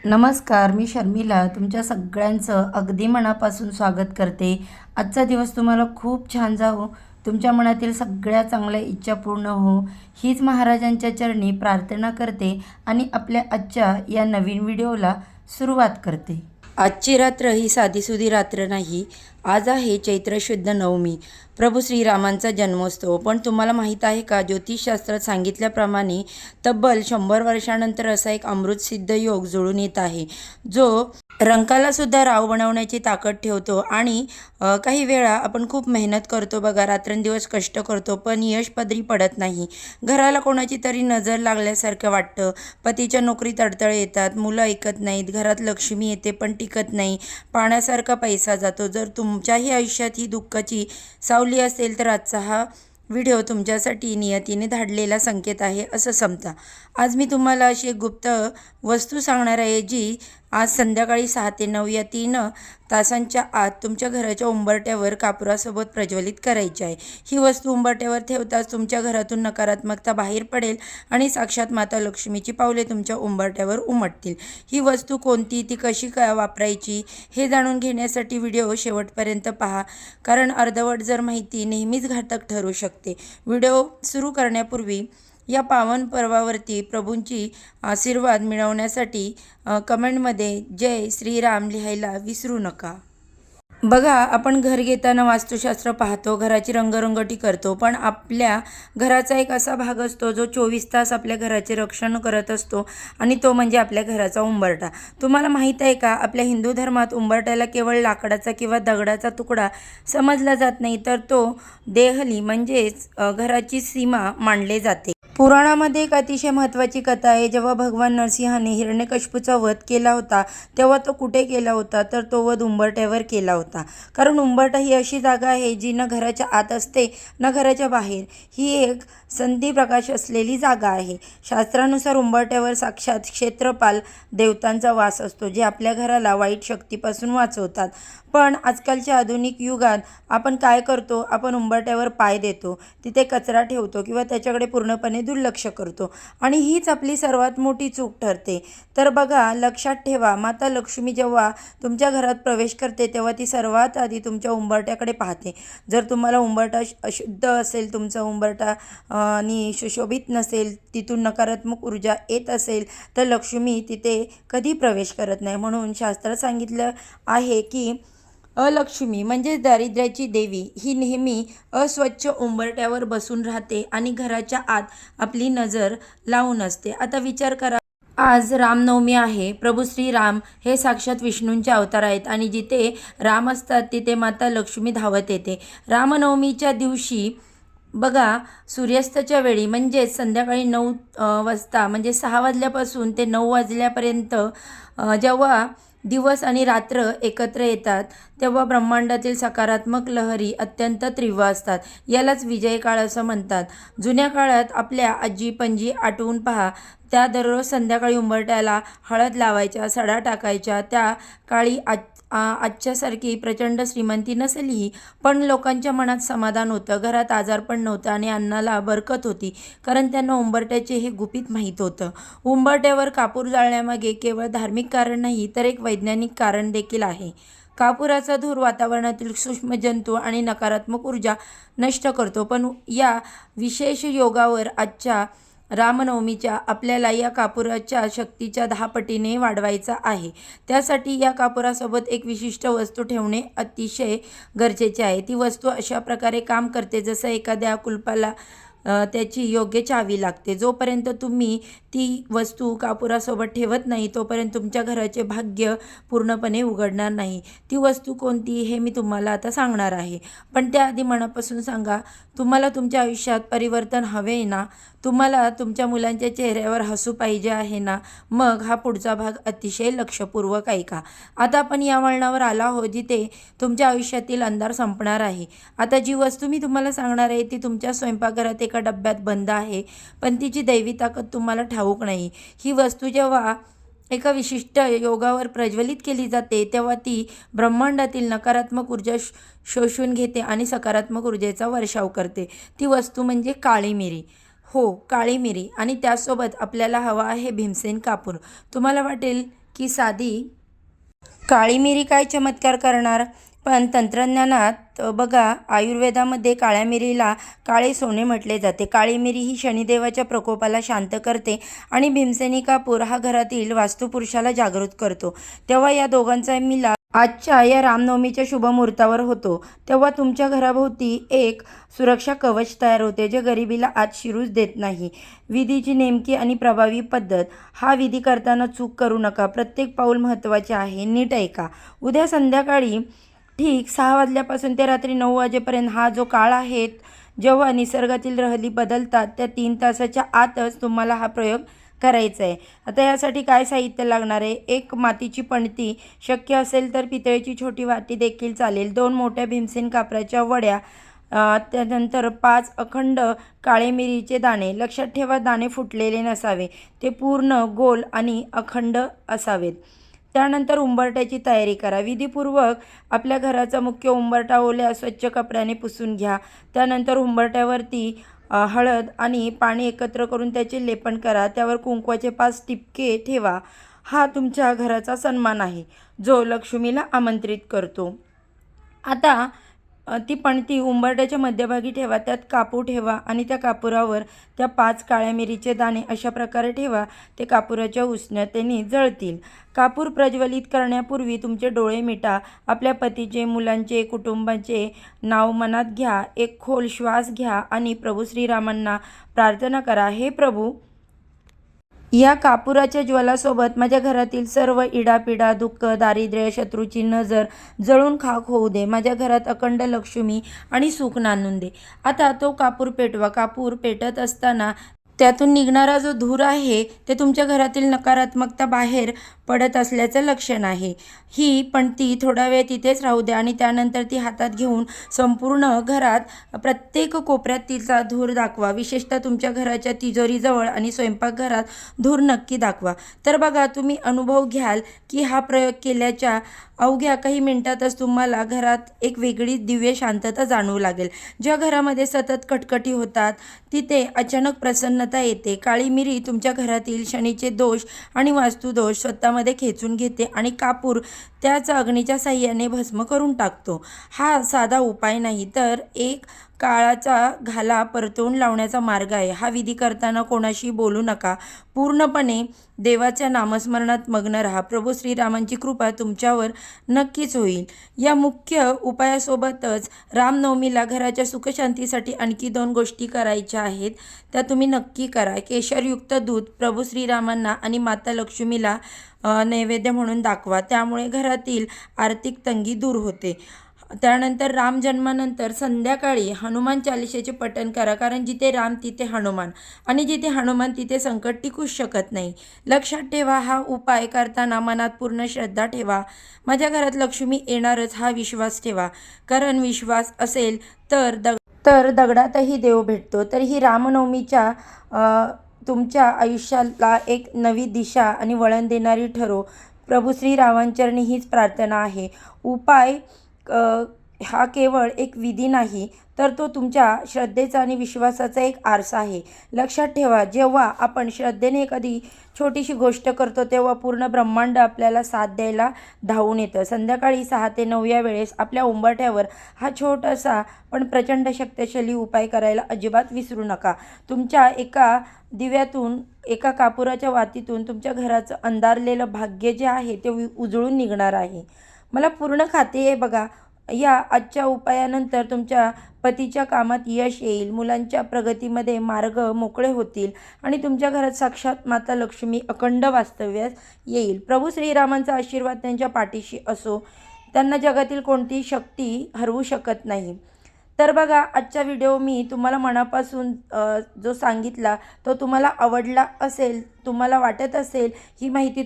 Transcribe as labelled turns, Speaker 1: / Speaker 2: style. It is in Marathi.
Speaker 1: नमस्कार, मी शर्मिला तुमच्या सगळ्यांचं अगदी मनापासून स्वागत करते. आजचा दिवस तुम्हाला खूप छान जावो, तुमच्या मनातील सगळ्या चांगल्या इच्छा पूर्ण हो, हीच महाराजांच्या चरणी प्रार्थना करते आणि आपल्या आजच्या या नवीन व्हिडिओला सुरुवात करते. आजची रात्र ही साधीसुधी रात्र नाही. आज आहे चैत्र शुद्ध नवमी, प्रभू श्रीरामांचा जन्मोत्सव. पण तुम्हाला माहीत आहे का, ज्योतिषशास्त्रात सांगितल्याप्रमाणे तब्बल 100 वर्षानंतर असा एक अमृतसिद्ध योग जुळून येत आहे, जो रंकाला सुद्धा राव बनवण्याची ताकद ठेवतो. आणि काही वेळा आपण खूप मेहनत करतो बघा, रात्रंदिवस कष्ट करतो, पण यश पदरी पडत नाही. घराला कोणाची तरी नजर लागल्यासारखं वाटतं, पतीच्या नोकरीत अडथळे येतात, मुलं ऐकत नाहीत, घरात लक्ष्मी येते पण टिकत नाही, पाण्यासारखा पैसा जातो. जर तुमच्याही आयुष्यात ही दुःखाची सावली असेल तर आजचा हा व्हिडिओ तुमच्यासाठी नियतीने धाडलेला संकेत आहे असं समजा. आज मी तुम्हाला अशी एक गुप्त वस्तू सांगणार आहे, जी आज संध्याकाळी 6 ते 9 या 3 तासांच्या आत तुमच्या घराच्या उंबरट्यावर कापुरासोबत प्रज्वलित करायची आहे. ही वस्तू उंबरट्यावर ठेवताच तुमच्या घरातून नकारात्मकता बाहेर पडेल आणि साक्षात माता लक्ष्मीची पावले तुमच्या उंबरट्यावर उमटतील. ही वस्तू कोणती, ती कशी वापरायची हे जाणून घेण्यासाठी व्हिडिओ शेवटपर्यंत पहा, कारण अर्धवट जर माहिती नेहमीच घातक ठरू शकते. व्हिडिओ सुरू करण्यापूर्वी या पावन पर्वावरती प्रभूंची आशीर्वाद मिळवण्यासाठी कमेंटमध्ये जय श्रीराम लिहायला विसरू नका. बघा, आपण घर घेताना वास्तुशास्त्र पाहतो, घराची रंगरंगटी करतो, पण आपल्या घराचा एक असा भाग असतो जो 24 तास आपल्या घराचे रक्षण करत असतो, आणि तो म्हणजे आपल्या घराचा उंबरठा. तुम्हाला माहीत आहे का, आपल्या हिंदू धर्मात उंबरट्याला केवळ लाकडाचा किंवा दगडाचा तुकडा समजला जात नाही, तर तो देहली म्हणजेच घराची सीमा मानले जाते. पुराणामध्ये एक अतिशय महत्त्वाची कथा आहे. जेव्हा भगवान नरसिंहाने हिरण्यकशिपूचा वध केला होता, तेव्हा तो कुठे केला होता, तर तो वध उंबरट्यावर केला होता. कारण उंबरठा ही अशी जागा आहे जी न घराच्या आत असते न घराच्या बाहेर. ही एक संधी प्रकाश असलेली जागा आहे. शास्त्रानुसार उंबरट्यावर साक्षात क्षेत्रपाल देवतांचा वास असतो, जे आपल्या घराला वाईट शक्तीपासून वाचवतात. पण आजकालच्या आधुनिक युगात आपण काय करतो, आपण उंबरट्यावर पाय देतो, तिथे कचरा ठेवतो किंवा त्याच्याकडे पूर्णपणे दुर्लक्ष करतो, आणि हीच आपली सर्वात मोठी चूक ठरते. तर बघा, लक्षात ठेवा, माता लक्ष्मी जेव्हा तुमच्या घरात प्रवेश करते तेव्हा ती सर्वात आधी तुमच्या उंबरट्याकडे पाहते. जर तुम्हाला उंबरठा अशुद्ध असेल, तुमचा उंबरठा आणि सुशोभित नसेल, तिथून नकारात्मक ऊर्जा येत असेल, तर लक्ष्मी तिथे कधी प्रवेश करत नाही. म्हणून शास्त्रात सांगितलं आहे की अलक्ष्मी म्हणजे दारिद्र्याची देवी ही नेहमी अस्वच्छ उंबरट्यावर बसून राहते आणि घराच्या आत आपली नजर लावून असते. आता विचार करा, आज रामनवमी आहे. प्रभू श्रीराम हे साक्षात विष्णूंचे अवतार आहेत, आणि जिथे राम असतात तिथे माता लक्ष्मी धावत येते. रामनवमीच्या दिवशी बघा, सूर्यास्ताच्या वेळी म्हणजेच संध्याकाळी 9 वाजता, म्हणजे 6 वाजल्यापासून ते 9 वाजल्यापर्यंत जेव्हा दिवस आणि रात्र एकत्र येतात, तेव्हा ब्रह्मांडातील सकारात्मक लहरी अत्यंत तीव्र असतात. यालाच विजय काळ असं म्हणतात. जुन्या काळात आपल्या आजी पणजी आठवून पहा, त्या दररोज संध्याकाळी उंबरट्याला हळद लावायच्या, सडा टाकायच्या. त्या काळी आजच्यासारखी प्रचंड श्रीमंती नसेलही, पण लोकांच्या मनात समाधान होतं, घरात आजारपण नव्हतं आणि अन्नाला बरकत होती, कारण त्यांना उंबरट्याचे हे गुपित माहीत होतं. उंबरट्यावर कापूर जाळण्यामागे केवळ धार्मिक कारण नाही, तर एक वैज्ञानिक कारण देखील आहे. कापुराचा धूर वातावरणातील सूक्ष्म जंतू आणि नकारात्मक ऊर्जा नष्ट करतो. पण या विशेष योगावर आजच्या रामनवमीच्या आपल्याला या कापुराच्या शक्तीच्या 10 पटीने वाढवायचा आहे. त्यासाठी या कापुरासोबत एक विशिष्ट वस्तू ठेवणे अतिशय गरजेचे आहे. ती वस्तू अशा प्रकारे काम करते जसं एखाद्या कुलपाला त्याची योग्य चावी लागते. जोपर्यंत तुम्ही ती वस्तू कापुरासोबत ठेवत नाही, तोपर्यंत तुमच्या घराचे भाग्य पूर्णपणे उघडणार नाही. ती वस्तू कोणती हे मी तुम्हाला आता सांगणार आहे, पण त्याआधी मनापासून सांगा, तुम्हाला तुमच्या आयुष्यात परिवर्तन हवे ना? तुम्हाला तुमच्या मुलांच्या चेहऱ्यावर हसू पाहिजे आहे ना? मग हा पुढचा भाग अतिशय लक्षपूर्वक ऐका. आता आपण या वळणावर आलो आहोत जिथे तुमच्या आयुष्यातील अंधार संपणार आहे. आता जी वस्तू मी तुम्हाला सांगणार आहे ती तुमच्या स्वयंपाकघरात एका डब्यात बंद आहे, पण तिची दैवी ताकद तुम्हाला ठाऊक नाही. ही वस्तू जेव्हा एका विशिष्ट योगावर प्रज्वलित केली जाते, तेव्हा ती ब्रह्मांडातील नकारात्मक ऊर्जा शोषून घेते आणि सकारात्मक ऊर्जेचा वर्षाव करते. ती वस्तू म्हणजे काळी मिरी. हो, काळी मिरी. आणि त्यासोबत आपल्याला हवा आहे भीमसेन कापूर. तुम्हाला वाटेल की साधी काळी मिरी काय चमत्कार करणार? पण तंत्रज्ञानात बघा, आयुर्वेदामध्ये काळ्या मिरीला काळे सोने म्हटले जाते. काळी मिरी ही शनिदेवाच्या प्रकोपाला शांत करते आणि भीमसेनी कापूर हा घरातील वास्तुपुरुषाला जागृत करतो. तेव्हा या दोघांचा मिलाप आजच्या या रामनवमीच्या शुभ मुहूर्तावर होतो. तेव्हा तुमच्या घराभोवती एक सुरक्षा कवच तयार होते, जे गरिबीला आत शिरूच देत नाही. विधीची नेमकी आणि प्रभावी पद्धत. हा विधी करताना चूक करू नका. प्रत्येक पाऊल महत्त्वाचे आहे. नीट ऐका. उद्या संध्याकाळी ठीक 6 वाजल्यापासून ते रात्री 9 वाजेपर्यंत हा जो काळ आहे, जेव्हा निसर्गातील रहली बदलतात, त्या 3 तासाच्या आतच तुम्हाला हा प्रयोग करायचा आहे. आता यासाठी काय साहित्य लागणार आहे? एक मातीची पणती, शक्य असेल तर पितळेची छोटी वाटी देखील चालेल. 2 मोठ्या भीमसेन कापराच्या वड्या, त्यानंतर 5 अखंड काळे मिरीचे दाणे. लक्षात ठेवा, दाणे फुटलेले नसावे, ते पूर्ण गोल आणि अखंड असावेत. त्यानंतर उंबरट्याची तयारी करा. विधीपूर्वक आपल्या घराचा मुख्य उंबरठा ओल्या स्वच्छ कपड्याने पुसून घ्या. त्यानंतर उंबरट्यावरती हळद आणि पाणी एकत्र करून त्याचे लेपन करा. त्यावर कुंकवाचे 5 टिपके ठेवा. हा तुमच्या घराचा सन्मान आहे, जो लक्ष्मीला आमंत्रित करतो. आता ती पणती उंबरट्याच्या मध्यभागी ठेवा. त्यात कापूर ठेवा आणि त्या कापुरावर त्या 5 काळ्या मिरीचे दाणे अशा प्रकारे ठेवा. ते कापुराच्या उष्णतेने जळतील. कापूर प्रज्वलित करण्यापूर्वी तुमचे डोळे मिटा. आपल्या पतीचे, मुलांचे, कुटुंबाचे नाव मनात घ्या. एक खोल श्वास घ्या आणि प्रभू श्रीरामांना प्रार्थना करा. हे प्रभू, या कापुराच्या ज्वालासोबत माझ्या घरातील सर्व इडापिडा, दुःख, दारिद्र्य, शत्रूची नजर जळून खाक होऊ दे. माझ्या घरात अखंड लक्ष्मी आणि सुख नांदून दे. आता तो कापूर पेटवा. कापूर पेटत असताना त्यातून निघणारा जो धूर आहे, ते तुमच्या घरातील नकारात्मकता बाहेर पडत असल्याचं लक्षण आहे. ही पणती थोडा वेळ तिथेच राहू द्या आणि त्यानंतर ती हातात घेऊन संपूर्ण घरात प्रत्येक कोपऱ्यात तिचा धूर दाखवा. विशेषतः तुमच्या घराच्या तिजोरीजवळ आणि स्वयंपाकघरात धूर नक्की दाखवा. तर बघा, तुम्ही अनुभव घ्याल की हा प्रयोग केल्याच्या अवघ्या काही मिनिटातच तुम्हाला घरात एक वेगळी दिव्य शांतता जाणवू लागेल. ज्या घरामध्ये सतत कटकटी होतात, तिथे अचानक प्रसन्नता येते. काळी मिरी तुमच्या घरातील शनीचे दोष आणि वास्तुदोष स्वतःमध्ये खेचून घेते आणि कापूर त्याच अग्नीच्या साह्याने भस्म करून टाकतो. हा साधा उपाय नाही, तर एक काळाचा घाला परतवून लावण्याचा मार्ग आहे. हा विधी करताना कोणाशी बोलू नका. पूर्णपणे देवाच्या नामस्मरणात मग्न राहा. प्रभू श्रीरामांची कृपा तुमच्यावर नक्कीच होईल. या मुख्य उपायासोबतच रामनवमीला घराच्या सुखशांतीसाठी आणखी 2 गोष्टी करायच्या आहेत. त्या तुम्ही नक्की करा. केशरयुक्त दूध प्रभू श्रीरामांना आणि माता लक्ष्मीला नैवेद्य म्हणून दाखवा. त्यामुळे घरातील आर्थिक तंगी दूर होते. त्यानंतर राम जन्मानंतर संध्याकाळी हनुमान चालिसेचे पठण करा, कारण जिथे राम तिथे हनुमान, आणि जिथे हनुमान तिथे संकट टिकूच शकत नाही. लक्षात ठेवा, हा उपाय करताना मनात पूर्ण श्रद्धा ठेवा. माझ्या घरात लक्ष्मी येणारच हा विश्वास ठेवा, कारण विश्वास असेल तर दगडातही देव भेटतो. तर ही रामनवमीच्या तुमच्या आयुष्याला एक नवी दिशा आणि वळण देणारी ठरो. प्रभू श्रीरामांचरणी हीच प्रार्थना आहे. उपाय हा केवळ एक विधी नाही, तर तो तुमच्या श्रद्धेचा आणि विश्वासाचा एक आरसा आहे. लक्षात ठेवा, जेव्हा आपण श्रद्धेने एखादी छोटीशी गोष्ट करतो, तेव्हा पूर्ण ब्रह्मांड आपल्याला साथ द्यायला धावून येतं. संध्याकाळी 6 ते 9 या वेळेस आपल्या उंबरठ्यावर हा छोटासा पण प्रचंड शक्तिशाली उपाय करायला अजिबात विसरू नका. तुमच्या एका दिव्यातून, एका कापुराच्या वातीतून तुमच्या घराचं अंधारलेलं भाग्य जे आहे ते उजळून निघणार आहे. मला पूर्ण खात्री आहे बघा, या आजच्या उपायानंतर तुमच्या पतीच्या कामात यश येईल, मुलांच्या प्रगतीमध्ये मार्ग मोकळे होतील आणि तुमच्या घरात साक्षात माता लक्ष्मी अखंड वास्तव्यास येईल. प्रभू श्रीरामांचा आशीर्वाद त्यांच्या पाठीशी असो. त्यांना जगातील कोणतीही शक्ती हरवू शकत नाही. तर बघा, आजचा व्हिडिओ मी तुम्हाला मनापासून जो सांगितला तो तुम्हाला आवडला असेल, तुम्हाला वाटत असेल ही माहिती